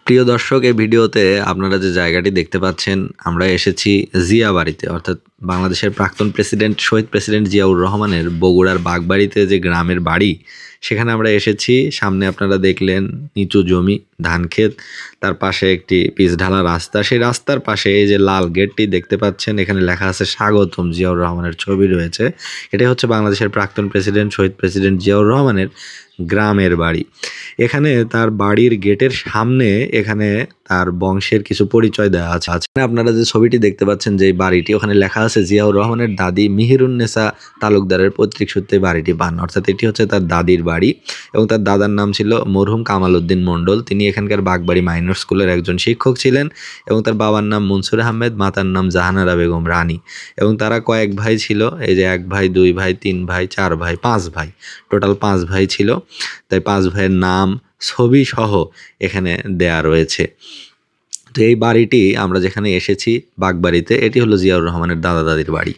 প্রিয় দর্শক, এই ভিডিওতে আপনারা যে জায়গাটি দেখতে পাচ্ছেন, আমরা এসেছি জিয়া বাড়িতে, অর্থাৎ বাংলাদেশের প্রাক্তন প্রেসিডেন্ট শহীদ প্রেসিডেন্ট জিয়াউর রহমানের বগুড়ার বাগবাড়িতে যে গ্রামের বাড়ি, সেখানে আমরা এসেছি। সামনে আপনারা দেখলেন নিচু জমি, ধান ক্ষেত, তার পাশে একটি পিচ ঢালা রাস্তা। সেই রাস্তার পাশে এই যে লাল গেটটি দেখতে পাচ্ছেন, এখানে লেখা আছে স্বাগতম, জিয়াউর রহমানের ছবি রয়েছে। এটাই হচ্ছে বাংলাদেশের প্রাক্তন প্রেসিডেন্ট শহীদ প্রেসিডেন্ট জিয়াউর রহমানের গ্রামের বাড়ি। এখানে তার বাড়ির গেটের সামনে এখানে তার বংশের কিছু পরিচয় দেওয়া আছে। আপনারা যে ছবিটি দেখতে পাচ্ছেন, যে বাড়িটি, ওখানে লেখা আছে জিয়াউর রহমানের দাদি মিহিরুন্নেসা তালুকদারের পৈতৃক সূত্রে বাড়িটি পান, অর্থাৎ এটি হচ্ছে তার দাদির বাড়ি। এবং তার দাদার নাম ছিল মরহুম কামাল উদ্দিন মণ্ডল। তিনি এখানকার বাগবাড়ি মাইনর স্কুলের একজন শিক্ষক ছিলেন। এবং তার বাবার নাম মনসুর আহমেদ, মাতার নাম জাহানারা বেগম রানী। এবং তারা কয়েক ভাই ছিল, এই যে 1 ভাই, 2 ভাই, 3 ভাই, 4 ভাই, 5 ভাই, টোটাল 5 ভাই ছিল। তাই 5 ভাইয়ের নাম, ছবি সহ এখানে দেয়া রয়েছে। তো এই বাড়িটি আমরা যেখানে এসেছি বাগবাড়িতে, এটি হলো জিয়াউর রহমানের দাদা দাদির বাড়ি।